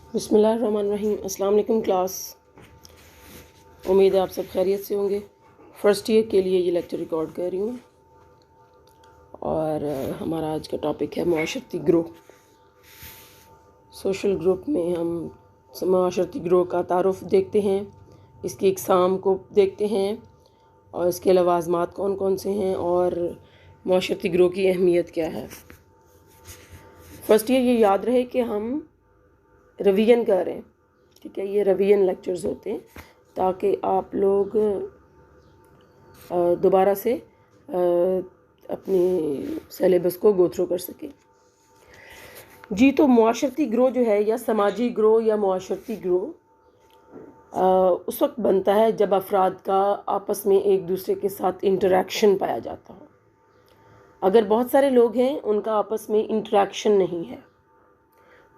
बिस्मिल्लाहिर्रहमानिर्रहीम। अस्सलाम वालेकुम क्लास। उम्मीद है आप सब खैरियत से होंगे। फ़र्स्ट ईयर के लिए ये लेक्चर रिकॉर्ड कर रही हूँ और हमारा आज का टॉपिक है मुआशरती ग्रोह। सोशल ग्रुप में हम मुआशरती ग्रोह का तारुफ देखते हैं, इसकी इकसाम को देखते हैं और इसके लवाज़मात कौन कौन से हैं और मुआशरती ग्रोह की अहमियत क्या है। फ़र्स्ट ईयर ये याद रहे कि हम रिवीजन कर रहे हैं, ठीक है। ये रिवीजन लेक्चर्स होते हैं ताकि आप लोग दोबारा से अपनी सिलेबस को गो थ्रू कर सकें। जी, तो मुआशरती ग्रोह जो है या समाजी ग्रोह या मुआशरती ग्रोह उस वक्त बनता है जब अफराद का आपस में एक दूसरे के साथ इंटरेक्शन पाया जाता हो। अगर बहुत सारे लोग हैं उनका आपस में इंटरेक्शन नहीं है,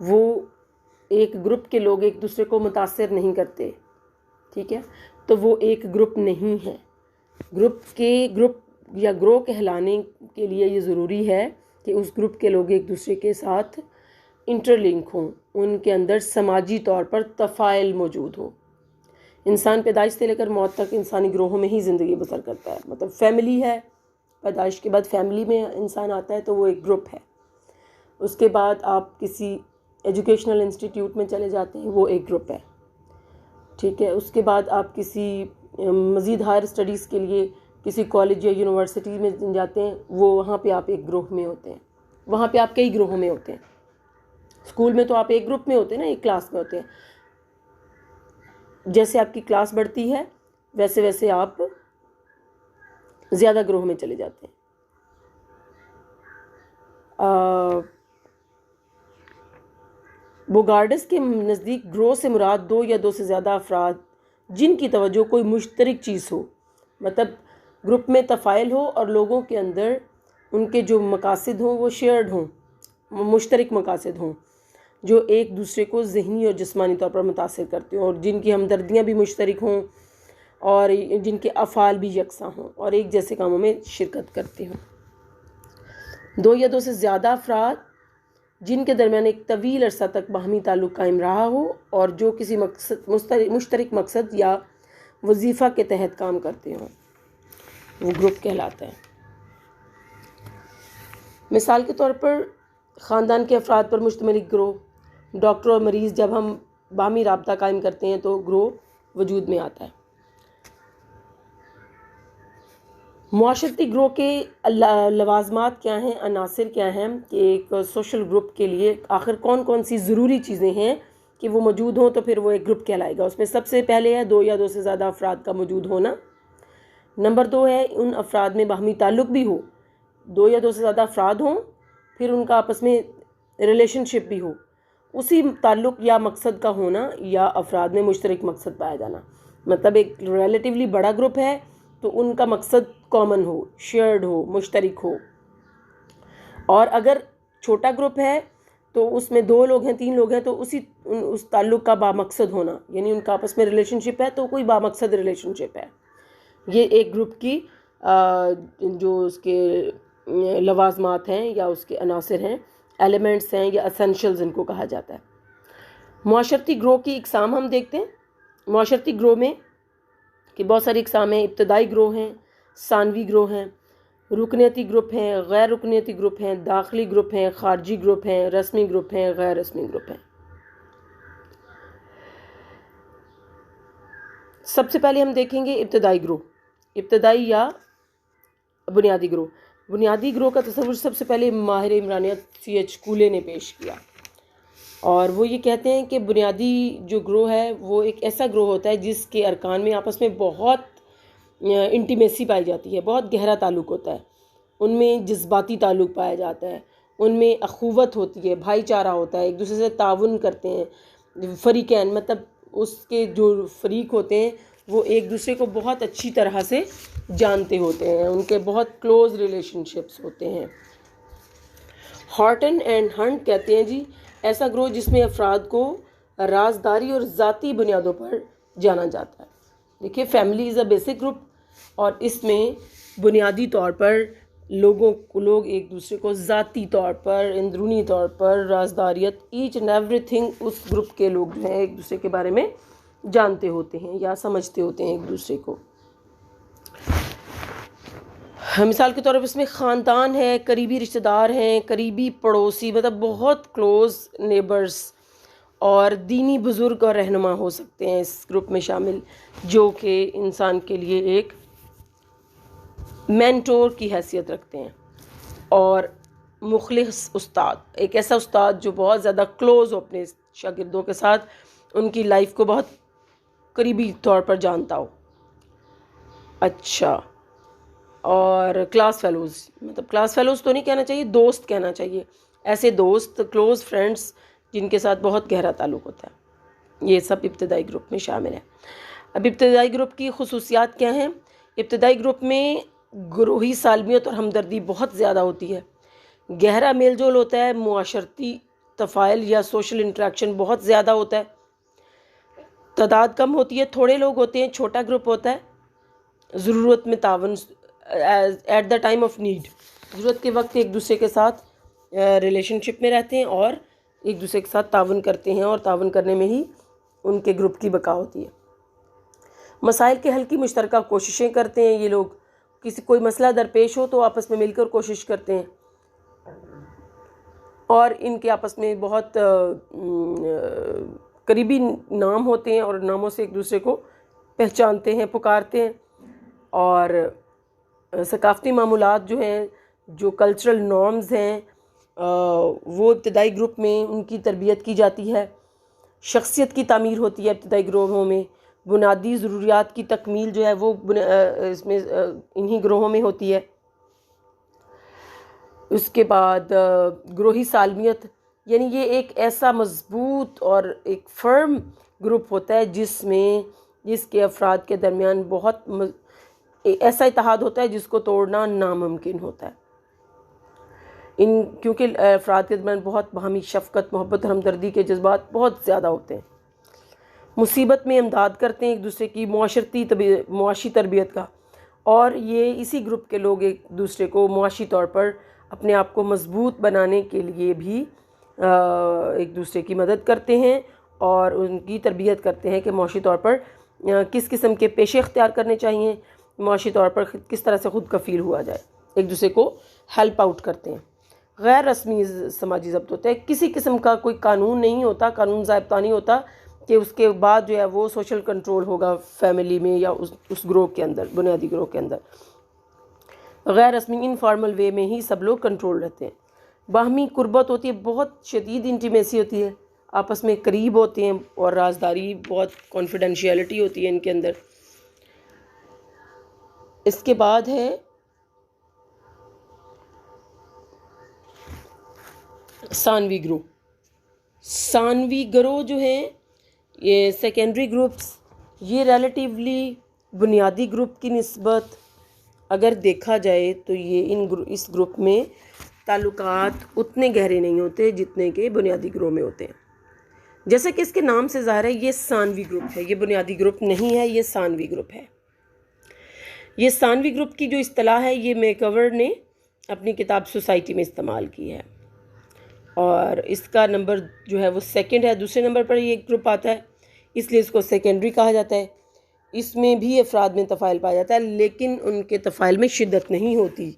वो एक ग्रुप के लोग एक दूसरे को मुतासिर नहीं करते, ठीक है, तो वो एक ग्रुप नहीं है। ग्रुप या ग्रोह कहलाने के लिए ये ज़रूरी है कि उस ग्रुप के लोग एक दूसरे के साथ इंटरलिंक हों, उनके अंदर समाजी तौर पर तफ़ाइल मौजूद हो। इंसान पैदाइश से लेकर मौत तक इंसानी ग्रोहों में ही ज़िंदगी बसर करता है। मतलब फैमिली है, पैदाइश के बाद फैमिली में इंसान आता है तो वो एक ग्रुप है। उसके बाद आप किसी एजुकेशनल इंस्टीट्यूट में चले जाते हैं, वो एक ग्रुप है, ठीक है। उसके बाद आप किसी मज़ीद हायर स्टडीज़ के लिए किसी कॉलेज या यूनिवर्सिटी में जाते हैं, वो वहाँ पे आप एक ग्रुप में होते हैं। वहाँ पे आप कई ग्रोहों में होते हैं। स्कूल में तो आप एक ग्रुप में होते हैं ना, एक क्लास में होते हैं। जैसे आपकी क्लास बढ़ती है वैसे वैसे आप ज़्यादा ग्रोह में चले जाते हैं। बोगार्डस के नज़दीक ग्रोह से मुराद दो या दो से ज़्यादा अफराद जिनकी तवज्जो कोई मुश्तरक चीज़ हो, मतलब ग्रुप में तफ़ाइल हो और लोगों के अंदर उनके जो मकासद हों वो शेयर्ड हों, मुश्तरक मकासद हों जो एक दूसरे को ज़हनी और जिस्मानी तौर पर मुतासिर करते हों और जिनकी हमदर्दियाँ भी मुश्तरक हों और जिनके अफ़ाल भी यकसा हों और एक जैसे कामों में शिरकत करते हों। दो या दो से ज़्यादा अफराद जिनके दरमियान एक तवील अरसा तक बाहमी ताल्लुक़ कायम रहा हो और जो किसी मुश्तरक मकसद या वजीफ़ा के तहत काम करते हों, वो ग्रुप कहलाता है। मिसाल के तौर पर ख़ानदान के अफराद पर मुश्तमिल एक ग्रोह, डॉक्टर और मरीज़ जब हम बाहमी राब्ता कायम करते हैं तो ग्रोह वजूद में आता है। मुआशरती ग्रोह के लवाज़मात क्या हैं, अनासिर क्या हैं कि एक सोशल ग्रुप के लिए आखिर कौन कौन सी ज़रूरी चीज़ें हैं कि वो मौजूद हों तो फिर वो एक ग्रुप कहलाएगा। उसमें सबसे पहले है दो या दो से ज़्यादा अफराद का मौजूद होना। नंबर दो है उन अफराद में बाहमी ताल्लुक़ भी हो, दो या दो से ज़्यादा अफराद हों फिर उनका आपस में रिलेशनशिप भी हो, उसी ताल्लुक़ या मकसद का होना या अफराद में मुश्तरक मकसद पाया जाना। मतलब एक रिलेटिवली बड़ा ग्रुप है तो उनका मकसद कॉमन हो, शेयर्ड हो, मुश्तरक हो। और अगर छोटा ग्रुप है तो उसमें दो लोग हैं, तीन लोग हैं तो उस ताल्लुक़ का बामकसद होना, यानी उनका आपस में रिलेशनशिप है तो कोई बामकसद रिलेशनशिप है। ये एक ग्रुप की जो उसके लवाज़मात हैं या उसके अनासिर हैं, एलिमेंट्स हैं या एसेंशियल्स इनको कहा जाता है। मुआशरती ग्रोह की इकसाम हम देखते हैं। मुआशरती ग्रोह में कि बहुत सारी इकसाम हैं। इब्तदाई ग्रोह हैं, सानवी ग्रोह हैं, रुकनियती ग्रुप हैं, गैर रुकनियती ग्रुप हैं, दाखिली ग्रुप हैं, खारजी ग्रुप हैं, रस्मी ग्रुप हैं, गैर रस्मी ग्रुप हैं। सबसे पहले हम देखेंगे इब्तदाई ग्रोह, इब्तदाई या बुनियादी ग्रोह। बुनियादी ग्रोह का तस्वुर सबसे पहले माहिर इमरानियत C.H. कूले ने पेश किया और वो ये कहते हैं कि बुनियादी जो ग्रोह है वो एक ऐसा ग्रोह होता है जिसके अरकान में आपस में बहुत इंटीमेसी पाई जाती है, बहुत गहरा ताल्लुक़ होता है, उनमें जज्बाती ताल्लुक़ पाया जाता है, उनमें अखुवत होती है, भाईचारा होता है, एक दूसरे से ताउन करते हैं। फ़रीक़ैन मतलब उसके जो फ़रीक होते हैं वो एक दूसरे को बहुत अच्छी तरह से जानते होते हैं, उनके बहुत क्लोज़ रिलेशनशिप्स होते हैं। हॉर्टन एंड हंट कहते हैं जी ऐसा ग्रोह जिसमें अफराद को राजदारी और ज़ाती बुनियादों पर जाना जाता है। देखिए, family is a basic group और इसमें बुनियादी तौर पर लोग एक दूसरे को ज़ाती तौर पर, अंदरूनी तौर पर, राजदारियत, ईच एंड एवरीथिंग उस ग्रुप के लोग जो हैं एक दूसरे के बारे में जानते होते हैं या समझते होते हैं एक दूसरे को। मिसाल के तौर पर इसमें ख़ानदान है, करीबी रिश्तेदार हैं, करीबी पड़ोसी, मतलब बहुत क्लोज़ नेबर्स, और दीनी बुज़ुर्ग और रहनुमा हो सकते हैं इस ग्रुप में शामिल, जो कि इंसान के लिए एक मेंटोर की हैसियत रखते हैं। और मुखलिस उस्ताद, एक ऐसा उस्ताद जो बहुत ज़्यादा क्लोज़ हो अपने शागिर्दों के साथ, उनकी लाइफ को बहुत करीबी तौर पर जानता हो। अच्छा, और क्लास फेलोज़, मतलब क्लास फेलोज़ तो नहीं कहना चाहिए, दोस्त कहना चाहिए, ऐसे दोस्त, क्लोज़ फ्रेंड्स जिनके साथ बहुत गहरा ताल्लुक़ होता है, ये सब इब्तिदाई ग्रुप में शामिल है। अब इब्तिदाई ग्रुप की खुसूसियात क्या हैं? इब्तिदाई ग्रुप में ग्रोही सालमियत और हमदर्दी बहुत ज़्यादा होती है, गहरा मेल जोल होता है, मुआशरती तफ़ाइल या सोशल इंटरेक्शन बहुत ज़्यादा होता है, तादाद कम होती है, थोड़े लोग होते हैं, छोटा ग्रुप होता है, ज़रूरत में तावन, at the time of need, ज़रूरत के वक्त एक दूसरे के साथ रिलेशनशिप में रहते हैं और एक दूसरे के साथ तावन करते हैं, और तावन करने में ही उनके ग्रुप की बका होती है। मसाइल के हल की मुश्तरका कोशिशें करते हैं ये लोग, किसी कोई मसला दरपेश हो तो आपस में मिलकर कोशिश करते हैं, और इनके आपस में बहुत करीबी नाम होते हैं और नामों से एक दूसरे को पहचानते हैं, पुकारते हैं। और सकाफ़ती मामूलात जो हैं, जो कल्चरल नॉर्म्स हैं, वो इब्तिदाई ग्रुप में उनकी तरबियत की जाती है। शख्सियत की तामीर होती है इब्तिदाई ग्रोहों में, बुनियादी ज़रूरियात की तकमील जो है वो इसमें इन्हीं ग्रोहों में होती है। उसके बाद ग्रोही सालमियत, यानी ये एक ऐसा मज़बूत और एक फर्म ग्रुप होता है जिसके अफराद के दरमियान बहुत ऐसा इत्तेहाद होता है जिसको तोड़ना नामुमकिन होता है। क्योंकि अफराद के दरमियान बहुत बाहमी शफ़क़त, मोहब्बत और हमदर्दी के जज्बात बहुत ज़्यादा होते हैं। मुसीबत में इमदाद करते हैं एक दूसरे की, मुआशी तरबियत का, और ये इसी ग्रुप के लोग एक दूसरे को मुआशी तौर पर अपने आप को मज़बूत बनाने के लिए भी एक दूसरे की मदद करते हैं और उनकी तरबियत करते हैं कि मुआशी तौर पर किस किस्म के पेशे इख्तियार करने चाहिए, मुआशी तौर पर किस तरह से ख़ुद कफ़ील हुआ जाए, एक दूसरे को हेल्प आउट करते हैं। गैर रस्मी समाजी ज़ब्त होता है, किसी किस्म का कोई कानून नहीं होता, कानून ज़ाब्ता नहीं होता कि उसके बाद जो है वो सोशल कंट्रोल होगा फैमिली में या उस ग्रोह के अंदर, बुनियादी ग्रोह के अंदर। गैर रस्मी इनफॉर्मल वे में ही सब लोग कंट्रोल रहते हैं। बाहमी कुर्बत होती है, बहुत शदीद इंटीमेसी होती है, आपस में करीब होते हैं, और राजदारी, बहुत कॉन्फिडेंशियलिटी होती है इनके अंदर। इसके बाद है सानवी ग्रोह। सानवी ग्रोह जो है, ये सेकेंडरी ग्रुप्स, ये रिलेटिवली बुनियादी ग्रुप की निस्बत अगर देखा जाए तो ये इस ग्रुप में ताल्लुकात उतने गहरे नहीं होते जितने के बुनियादी ग्रुप में होते हैं। जैसे कि इसके नाम से ज़ाहिर है, ये सानवी ग्रुप है, ये बुनियादी ग्रुप नहीं है, ये सानवी ग्रुप है। ये सानवी ग्रुप की जो इस्तिलाह है, ये मैकवर ने अपनी किताब सोसाइटी में इस्तेमाल की है, और इसका नंबर जो है वो सेकंड है, दूसरे नंबर पर ये ग्रुप आता है, इसलिए इसको सेकेंडरी कहा जाता है। इसमें भी अफराद में तफ़ाइल पाया जाता है, लेकिन उनके तफ़ाइल में शिद्दत नहीं होती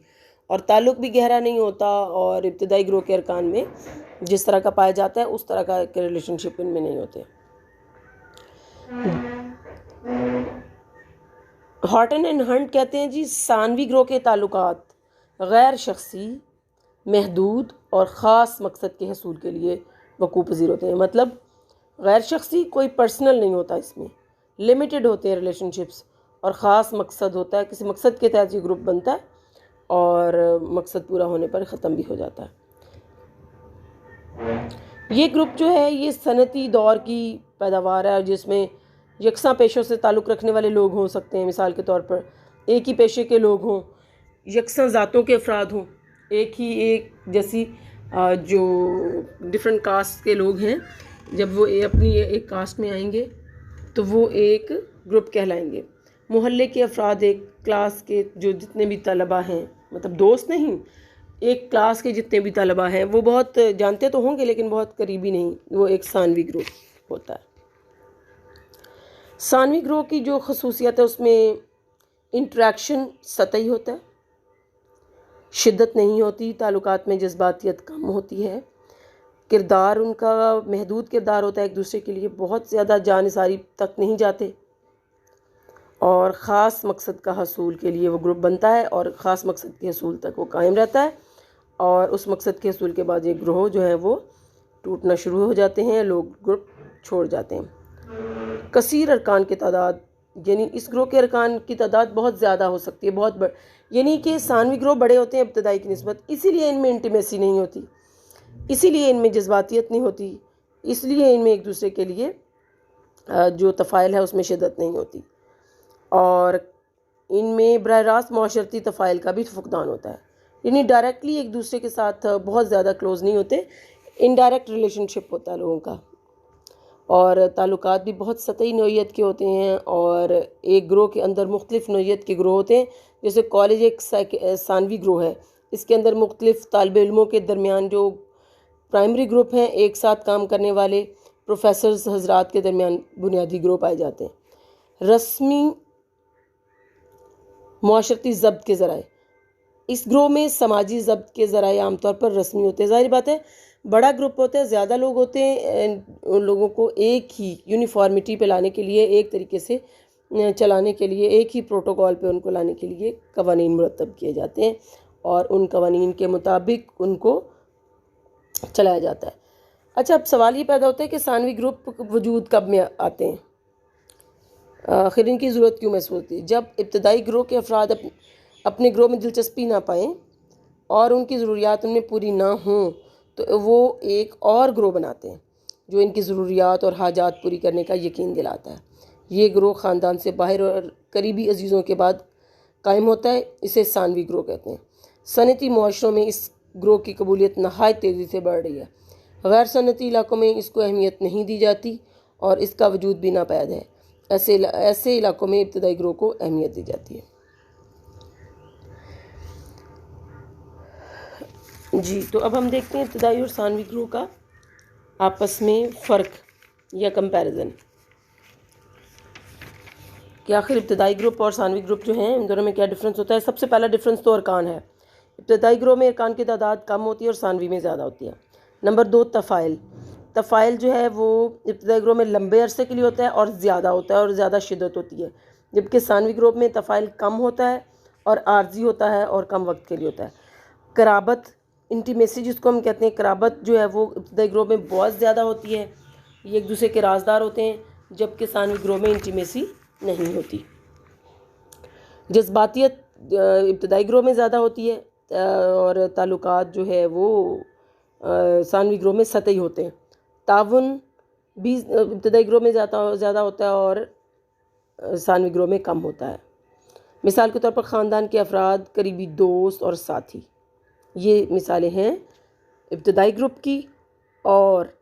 और ताल्लुक़ भी गहरा नहीं होता, और इब्तिदाई ग्रोह के अरकान में जिस तरह का पाया जाता है उस तरह का रिलेशनशिप इनमें नहीं होते। हॉटन एंड हंट कहते हैं जी, सानवी ग्रोह के ताल्लुकात गैर शख्सी, महदूद और ख़ास मकसद के हसूल के लिए वक़ू पज़ीर होते हैं। मतलब गैर शख्सी, कोई पर्सनल नहीं होता, इसमें लिमिटेड होते हैं रिलेशनशिप्स, और ख़ास मकसद होता है, किसी मकसद के तहत ये ग्रुप बनता है और मकसद पूरा होने पर ख़त्म भी हो जाता है। ये ग्रुप जो है ये सनती दौर की पैदावार है, जिसमें यकसा पेशों से ताल्लुक़ रखने वाले लोग हो सकते हैं। मिसाल के तौर पर एक ही पेशे के लोग हों, यकसा ज़ातों के अफराद हों, एक जैसी जो डिफरेंट कास्ट के लोग हैं, जब वो अपनी एक कास्ट में आएंगे तो वो एक ग्रुप कहलाएंगे। मोहल्ले के अफराद, एक क्लास के जो जितने भी तलबा हैं, मतलब दोस्त नहीं, एक क्लास के जितने भी तलबा हैं वो बहुत जानते तो होंगे लेकिन बहुत करीबी नहीं, वो एक सानवी ग्रुप होता है। सानवी ग्रुप की जो खसूसियत है उसमें इंटरेक्शन सतही होता है, शिद्दत नहीं होती, ताल्लुकात में जज्बातियत कम होती है, किरदार उनका महदूद किरदार होता है, एक दूसरे के लिए बहुत ज़्यादा जानिसारी तक नहीं जाते, और ख़ास मकसद का हसूल के लिए वो ग्रुप बनता है और ख़ास मकसद के हसूल तक वो कायम रहता है, और उस मकसद के हसूल के बाद ये ग्रोह जो है वो टूटना शुरू हो जाते हैं, लोग ग्रुप छोड़ जाते हैं। कसीर अरकान की तादाद, यानी इस ग्रोह के अरकान की तादाद बहुत ज़्यादा हो सकती है, बहुत यानी कि सानवी ग्रोह बड़े होते हैं इब्तदाई की निस्बत, इसीलिए इनमें इंटीमेसी नहीं होती, इसीलिए इनमें जज्बातियत नहीं होती, इसलिए इनमें एक दूसरे के लिए जो तफ़ाइल है उसमें शिद्दत नहीं होती, और इनमें बराह रास्त माशरती तफ़ाइल का भी फुकदान होता है, यानी डायरेक्टली एक दूसरे के साथ बहुत ज़्यादा क्लोज़ नहीं होते, इनडायरेक्ट रिलेशनशिप होता है लोगों का, और ताल्लुकात भी बहुत सतही नौइयत के होते हैं, और एक ग्रोह के अंदर मुख्तलिफ़ नौइयत के ग्रोह होते हैं। जैसे कॉलेज एक सानवी ग्रोह है, इसके अंदर मुख्तलिफ़ तालिब इल्मों के दरमियान जो प्राइमरी ग्रुप हैं, एक साथ काम करने वाले प्रोफेसर्स हजरात के दरमियान बुनियादी ग्रोह पाए जाते हैं। रस्मी मुआशरती ज़ब्त के ज़राए, इस ग्रोह में समाजी ज़ब्त के ज़राए आमतौर पर रस्मी होते हैं। ज़ाहिर बात है बड़ा ग्रुप होता है, ज़्यादा लोग होते हैं, उन लोगों को एक ही यूनिफॉर्मिटी पे लाने के लिए, एक तरीके से चलाने के लिए, एक ही प्रोटोकॉल पे उनको लाने के लिए कवानीन मुरतब किए जाते हैं, और उन कवानीन के मुताबिक उनको चलाया जाता है। अच्छा, अब सवाल ये पैदा होता है कि सानवी ग्रुप वजूद कब में आते हैं, आखिर इनकी ज़रूरत क्यों महसूस होती है? जब इब्तदाई ग्रोह के अफराद अपने ग्रोह में दिलचस्पी ना पाएँ और उनकी ज़रूरियात उनमें पूरी ना हों, तो वो एक और ग्रोह बनाते हैं जो इनकी ज़रूरियात और हाजात पूरी करने का यकीन दिलाता है। ये ग्रोह ख़ानदान से बाहर और करीबी अजीज़ों के बाद कायम होता है, इसे सानवी ग्रोह कहते हैं। सनती मुआशरों में इस ग्रोह की कबूलियत नहायत तेज़ी से बढ़ रही है, गैर सनती इलाकों में इसको अहमियत नहीं दी जाती और इसका वजूद भी नापैद है। ऐसे इलाकों में इब्तदाई ग्रोह को अहमियत दी जाती है। जी, तो अब हम देखते हैं इब्तदाई और सानवी ग्रोह का आपस में फ़र्क या कंपैरिजन, कि आखिर इब्तदाई ग्रुप और सानवी ग्रुप जो हैं इन दोनों में क्या डिफरेंस होता है। सबसे पहला डिफरेंस तो अरकान है। इब्तदाई ग्रोह में अरकान की तादाद कम होती है और सानवी में ज़्यादा होती है। नंबर 2, तफ़ाइल जो है वो इब्तदाई ग्रोह में लंबे अरसे के लिए होता है और ज़्यादा होता है और ज़्यादा शिद्दत होती है, जबकि सानवी ग्रोह में तफ़ाइल कम होता है और आर्जी होता है और कम वक्त के लिए होता है। कराबत, इंटीमेसी जिसको हम कहते हैं, कराबत जो है वो इब्तदाई ग्रोह में बहुत ज़्यादा होती है, ये एक दूसरे के राजदार होते हैं, जबकि सानवी ग्रोह में इंटीमेसी नहीं होती। जज्बातियत इब्तदाई ग्रोह में ज़्यादा होती है और ताल्लुकात जो है वो सानवी ग्रोह में सतही होते हैं। ताउन भी इब्तदाई ग्रोह में ज़्यादा होता है और सानवी ग्रोह में कम होता है। मिसाल के तौर पर ख़ानदान के अफराद, करीबी दोस्त और साथी, ये मिसालें हैं इब्तदाई ग्रुप की। और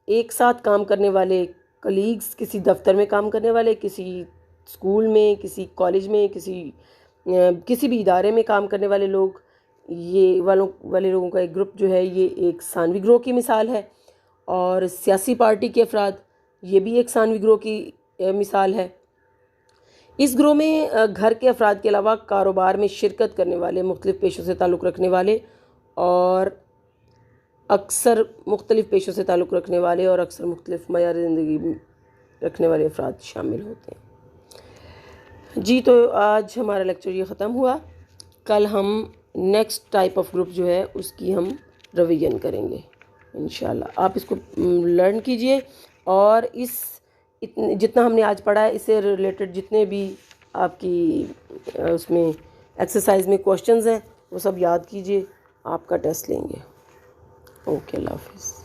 एक साथ काम करने वाले कलीग्स, किसी दफ्तर में काम करने वाले, किसी स्कूल में, किसी कॉलेज में, किसी भी इदारे में काम करने वाले लोग, ये वाले लोगों का एक ग्रुप जो है ये एक सानवी ग्रोह की मिसाल है। और सियासी पार्टी के अफराद, ये भी एक सानवी ग्रोह की मिसाल है। इस ग्रोह में घर के अफराद के अलावा कारोबार में शिरकत करने वाले, मुख्तलिफ़ पेशों से ताल्लुक़ रखने वाले और अक्सर मुख्तलिफ़ पेशों से ताल्लुक़ रखने वाले और अक्सर मुख्तलिफ़ मयार ज़िंदगी रखने वाले अफराद शामिल होते हैं। जी, तो आज हमारा लेक्चर ये ख़त्म हुआ। कल हम नेक्स्ट टाइप ऑफ ग्रुप जो है उसकी हम रिवीजन करेंगे इंशाल्लाह। आप इसको लर्न कीजिए और जितना हमने आज पढ़ा है इससे रिलेटेड जितने भी आपकी उसमें एक्सरसाइज में क्वेश्चंस हैं वो सब याद कीजिए, आपका टेस्ट लेंगे। ओके, अल्लाह हाफ़िज़।